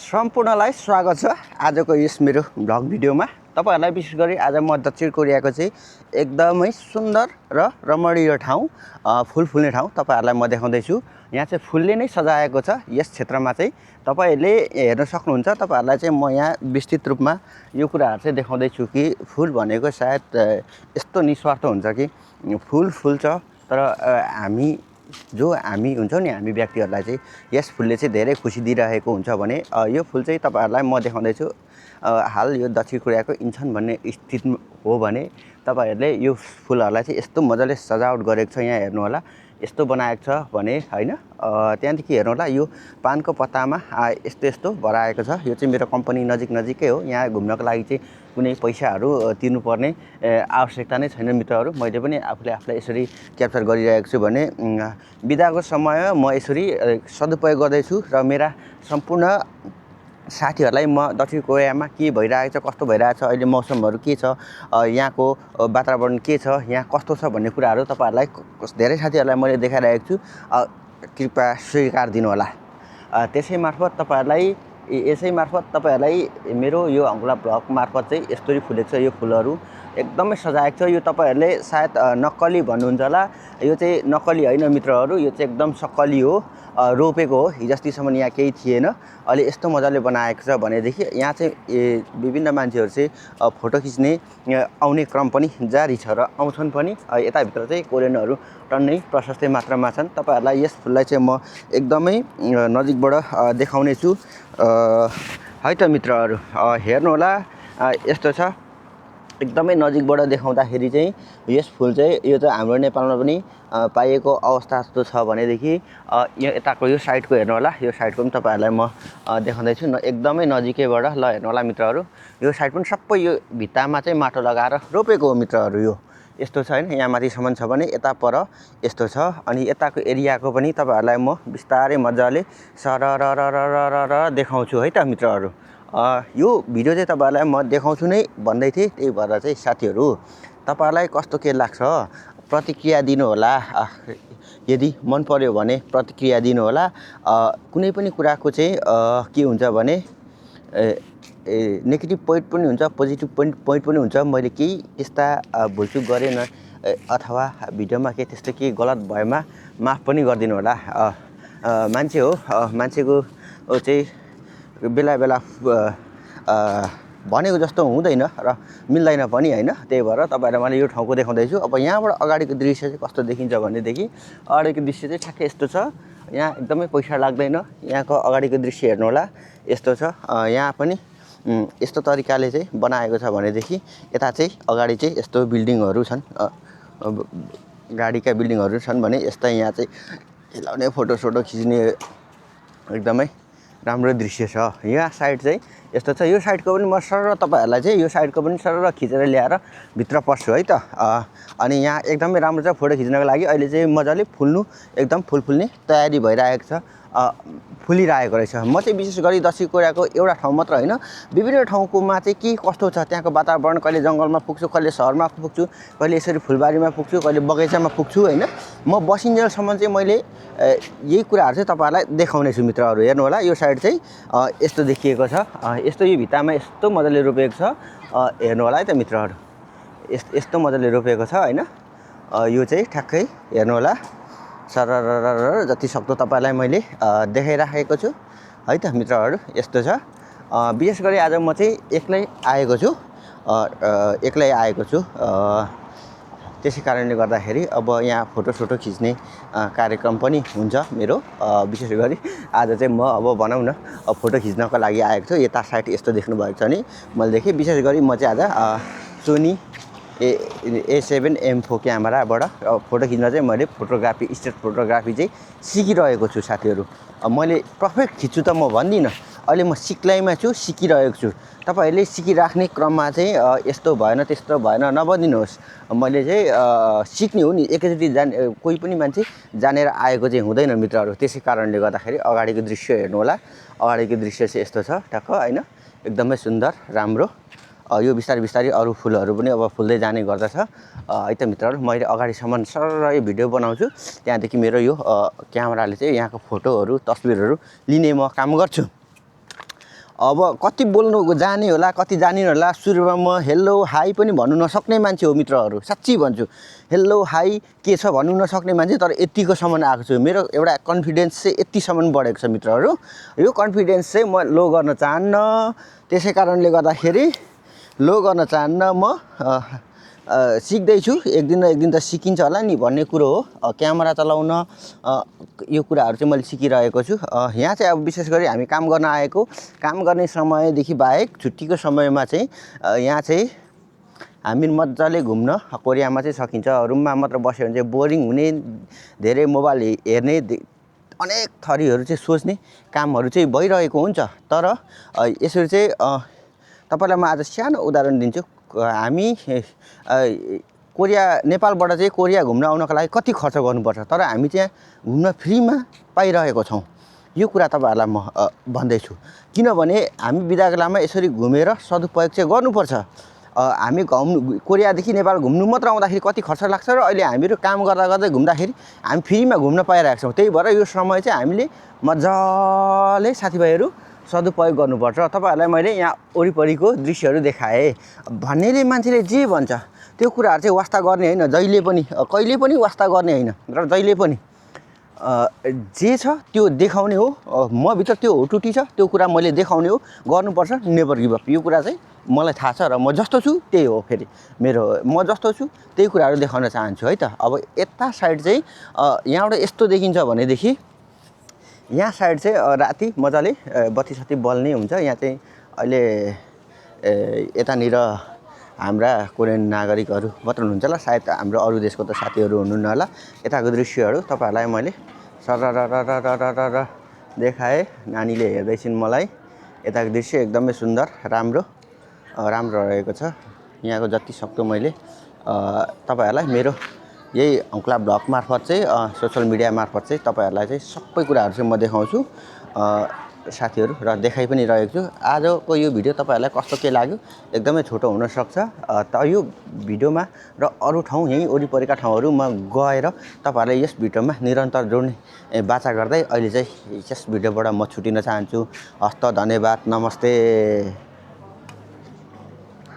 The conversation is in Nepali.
सम्पूर्णलाई स्वागत छ आजको यस मेरो भ्लग भिडियोमा। तपाईहरुलाई विशेष गरी आज म दक्षिण कोरियाको चाहिँ एकदमै सुन्दर र रमणीय ठाउँ फुल फुल्ने ठाउँ तपाईहरुलाई म देखाउँदै छु। यहाँ चाहिँ फुलले नै सजाएको छ। यस क्षेत्रमा चाहिँ तपाईहरुले हेर्न सक्नुहुन्छ। तपाईहरुलाई चाहिँ म यहाँ विस्तृत रूपमा यो कुराहरु चाहिँ देखाउँदै छु कि फुल भनेको सायद यस्तो निस्वार्थ हुन्छ कि फुल फुल्छ तर हामी हुन्छौं नि हामी व्यक्तिहरुलाई चाहिँ यस फुलले चाहिँ धेरै खुशी दिइरहेको हुन्छ भने यो फुल चाहिँ तपाईहरुलाई म देखाउँदै छु। हाल यो दक्षिण कोरियाको इन्चन भन्ने स्थित हो भने तपाईहरुले यो फुलहरुलाई चाहिँ यस्तो मजाले सजावट गरेको छ। यहाँ हेर्नु होला यस्तो बनाएको छ भने हैन। त्यहाँदेखि हेर्नु होला यो पानको पत्तामा यस्तो यस्तो भराएको छ। यो चाहिँ मेरो कम्पनी नजिकै हो। यहाँ घुम्नको लागि चाहिँ कुनै पैसाहरु तिर्नुपर्ने आवश्यकता नै छैन मित्रहरु। मैले पनि आफूलाई यसरी क्याप्चर गरिरहेको छु भने बिदाको समय म यसरी सदुपयोग गर्दै छु र मेरा सम्पूर्ण साथीहरुलाई म दक्षिण कोरियामा के भइरहेको छ कस्तो भइरहेको छ अहिले मौसमहरु के छ यहाँको वातावरण के छ यहाँ कस्तो छ भन्ने कुराहरु तपाईहरुलाई धेरै साथीहरुलाई मैले देखाइरहेको छु। कृपया स्वीकार दिनु होला। यसै मार्फत तपाईहरुलाई मेरो यो अंगुला ब्लग मार्फत चाहिँ यस्तरी फुलेको छ। यो फुलहरु एकदमै सजाएको छ। यो तपाईहरुले सायद नक्कली भन्नुहुन्छ होला। यो चाहिँ नक्कली हैन मित्रहरु। यो चाहिँ एकदम सक्कली हो रोपेको हो। हिजोअस्तिसम्म यहाँ केही थिएन अहिले यस्तो मजाले बनाएको छ भनेदेखि यहाँ चाहिँ विभिन्न मान्छेहरु चाहिँ फोटो खिच्ने आउने क्रम पनि जारी छ र आउँछन् पनि। यता भित्र चाहिँ कोरियनहरु टन्नै प्रशस्तै मात्रामा छन्। तपाईहरुलाई यस फुललाई चाहिँ म एकदमै नजिकबाट देखाउने छु। है त मित्रहरु हेर्नु होला यस्तो छ। एकदमै नजिकबाट देखाउँदाखेरि चाहिँ यस फुल चाहिँ यो चाहिँ हाम्रो नेपालमा पनि पाइएको अवस्था जस्तो छ भनेदेखि यो यताको यो साइडको हेर्नु होला। यो साइडको पनि तपाईहरुलाई म देखाउँदै छु एकदमै नजिकैबाट। ल हेर्नु होला मित्रहरु यो साइड पनि सबै यो भित्तामा चाहिँ माटो लगाएर रोपेको हो मित्रहरु। यो यस्तो छ हैन। यहाँ माथिसम्म छ भने यता पर यस्तो छ। अनि यताको एरियाको पनि तपाईहरुलाई म बिस्तारै मजाले सररररररर देखाउँछु है त मित्रहरु। यो भिडियो चाहिँ तपाईहरुलाई म देखाउँछु नै भन्दै थिए। त्यही भएर चाहिँ साथीहरु तपाईहरुलाई कस्तो के लाग्छ प्रतिक्रिया दिनु होला। यदि मन पर्यो भने प्रतिक्रिया दिनु होला। कुनै पनि कुराको चाहिँ के हुन्छ भने नेगेटिभ पोइन्ट पनि हुन्छ पोजिटिभ पोइन्ट पनि हुन्छ। मैले केही त्यस्ता भुलचुक गरेन अथवा भिडियोमा केही त्यस्तो केही गलत भएमा माफ पनि गरिदिनु होला। मान्छे हो मान्छेको चाहिँ बेला भनेको जस्तो हुँदैन र मिल्दैन पनि हैन। त्यही भएर तपाईहरुलाई मैले यो ठाउँको देखाउँदै छु। अब यहाँबाट अगाडिको दृश्य चाहिँ कस्तो देखिन्छ भनेदेखि अगाडिको दृश्य चाहिँ ठ्याक्कै यस्तो छ। यहाँ एकदमै पैसा लाग्दैन। यहाँको अगाडिको दृश्य हेर्नु होला यस्तो छ। यहाँ पनि यस्तो तरिकाले चाहिँ बनाएको छ भनेदेखि यता चाहिँ अगाडि चाहिँ यस्तो बिल्डिङहरु छन् गाडीका बिल्डिङहरु छन् भने यस्ता यहाँ चाहिँ हिलाउने फोटो खिच्ने एकदमै राम्रो दृश्य छ। यहाँ साइड चाहिँ यस्तो छ। यो साइडको पनि म सरर तपाईहरुलाई चाहिँ यो साइडको पनि सरर खिचेर ल्याएर भित्र पस्छु है त। अनि यहाँ एकदमै राम्रो छ फोटो खिच्नको लागि। अहिले चाहिँ मजाले फुल्नु एकदम फुल फुल्ने तयारी भइरहेको छ फुलिरहेको रहेछ। म चाहिँ विशेष गरी दक्षिण कोरियाको एउटा ठाउँ मात्र हैन विभिन्न ठाउँकोमा चाहिँ के कस्तो छ त्यहाँको वातावरण कहिले जंगलमा पुग्छु कहिले शहरमा पुग्छु कहिले यसरी फुलबारीमा पुग्छु कहिले बगैँचामा पुग्छु हैन। म बसिन्जेलसम्म चाहिँ मैले यही कुराहरु चाहिँ तपाईहरुलाई देखाउने छु मित्रहरु। हेर्नु होला यो साइड चाहिँ यस्तो देखिएको छ। यस्तो यो भित्तामा यस्तो मजाले रोपेको छ। हेर्नु होला है त मित्रहरु यस्तो मजाले रोपेको छ हैन। यो चाहिँ ठ्याक्कै हेर्नु होला सररररर जति सक्दो तपाईहरुलाई मैले देखाइराखेको छु है त मित्रहरु। यस्तो छ। विशेष गरी आज म चाहिँ एक्लै आएको छु। त्यसै कारणले गर्दाखेरि अब यहाँ फोटो खिच्ने कार्यक्रम पनि हुन्छ मेरो। विशेष गरी आज चाहिँ म अब भनौं न फोटो खिच्नको लागि आएको छु। यता साइड यस्तो देख्नु भएको छ नि मैले देखेँ। विशेष गरी म चाहिँ आज सोनी A7M4 क्यामेराबाट फोटो खिच्न चाहिँ मैले फोटोग्राफी स्ट्रिट फोटोग्राफी चाहिँ सिकिरहेको छु साथीहरु। मैले पर्फेक्ट खिच्छु त म भन्दिनँ। अहिले म सिक्लाइमा छु सिकिरहेको छु। तपाईहरुले सिकिराख्ने क्रममा चाहिँ यस्तो भएन त्यस्तो भएन नभनिदिनुहोस्। मैले चाहिँ सिक्ने हो नि एकैचोटी कोही पनि मान्छे जानेर आएको चाहिँ हुँदैन मित्रहरु। त्यसै कारणले गर्दाखेरि अगाडिको दृश्य हेर्नु होला। अगाडिको दृश्य चाहिँ यस्तो छ टक्क हैन एकदमै सुन्दर राम्रो। यो बिस्तारै अरु फुलहरु पनि अब फुल्दै जाने गर्दछ है त मित्रहरु। मैले अगाडिसम्म सरर यो भिडियो बनाउँछु त्यहाँदेखि मेरो यो क्यामेराले चाहिँ यहाँको फोटोहरु तस्बिरहरु लिने म काम गर्छु। अब कति बोल्नु जाने होला कति जानिन होला। सुरुमा म हेलो हाई पनि भन्नु नसक्ने मान्छे हो मित्रहरू, साँच्ची भन्छु। हेलो हाई के छ भन्नु नसक्ने मान्छे, तर यतिकोसम्म आएको छु। मेरो एउटा कन्फिडेन्स चाहिँ यतिसम्म बढेको छ मित्रहरू। यो कन्फिडेन्स चाहिँ म लो गर्न चाहन्न। त्यसै कारणले गर्दाखेरि लो गर्न चाहन्न। म सिक्दैछु, एक दिन न एक दिन त सिकिन्छ होला नि भन्ने कुरो हो। क्यामेरा चलाउन यो कुराहरू चाहिँ मैले सिकिरहेको छु। यहाँ चाहिँ अब विशेष गरी हामी काम गर्न आएको, काम गर्ने समयदेखि बाहेक छुट्टीको समयमा चाहिँ यहाँ चाहिँ हामी मजाले घुम्न कोरियामा चाहिँ सकिन्छ। रुममा मात्र बस्यो भने चाहिँ बोरिङ हुने, धेरै मोबाइल हेर्ने, अनेक थरीहरू चाहिँ सोच्ने कामहरू चाहिँ भइरहेको हुन्छ। तर यसरी चाहिँ तपाईँलाई म आज सानो उदाहरण दिन्छु। हामी कोरिया नेपालबाट चाहिँ कोरिया घुम्न आउनको लागि कति खर्च गर्नुपर्छ, तर हामी त्यहाँ घुम्न फ्रीमा पाइरहेको छौँ। यो कुरा तपाईँहरूलाई म भन्दैछु, किनभने हामी बिदा बेलामा यसरी घुमेर सदुपयोग चाहिँ गर्नुपर्छ। हामी कोरियादेखि नेपाल घुम्नु मात्र आउँदाखेरि कति खर्च लाग्छ र अहिले हामीहरू काम गर्दा गर्दै घुम्दाखेरि हामी फ्रीमा घुम्न पाइरहेको छौँ। त्यही भएर यो समय चाहिँ हामीले मजाले साथीभाइहरू सदुपयोग गर्नुपर्छ। तपाईँहरूलाई मैले यहाँ वरिपरिको दृश्यहरू देखाएँ। भन्नेले मान्छेले जे भन्छ त्यो कुराहरू चाहिँ वास्ता गर्ने होइन, जहिले पनि कहिले पनि वास्ता गर्ने होइन, र जहिले पनि जे छ त्यो देखाउने हो। म भित्र त्यो हुटुटी छ, त्यो कुरा मैले देखाउने हो, गर्नुपर्छ, नेभर गिभ अप। यो कुरा चाहिँ मलाई थाहा छ र म जस्तो छु त्यही हो। फेरि म जस्तो छु त्यही कुराहरू देखाउन चाहन्छु है त। अब यता साइड चाहिँ यहाँबाट यस्तो देखिन्छ भनेदेखि यहाँ साइड चाहिँ राति मजाले बत्ती सत्ती बल्ने हुन्छ। यहाँ चाहिँ अहिले यतानिर हाम्रा कोरियन नागरिकहरू मात्र हुनुहुन्छ होला, सायद हाम्रो अरू देशको त साथीहरू हुनुहुन्न होला। यताको दृश्यहरू तपाईँहरूलाई मैले सरर देखाएँ। नानीले हेर्दैछिन् मलाई। यताको दृश्य एकदमै सुन्दर, राम्रो रहेको छ। यहाँको जति सक्दो मैले तपाईँहरूलाई मेरो यही अङ्कुला ब्लग मार्फत चाहिँ सोसियल मिडिया मार्फत चाहिँ तपाईँहरूलाई चाहिँ सबै कुराहरू चाहिँ म देखाउँछु साथीहरू, र देखाइ पनि रहेको छु। आजको यो भिडियो तपाईँहरूलाई कस्तो के लाग्यो, एकदमै छोटो हुनसक्छ। त यो भिडियोमा र अरू ठाउँ यहीँ वरिपरिका ठाउँहरूमा गएर तपाईँहरूलाई यस भिडियोमा निरन्तर जोड्ने बाचा गर्दै अहिले चाहिँ यस भिडियोबाट म छुटिन चाहन्छु। हस्त, धन्यवाद, नमस्ते।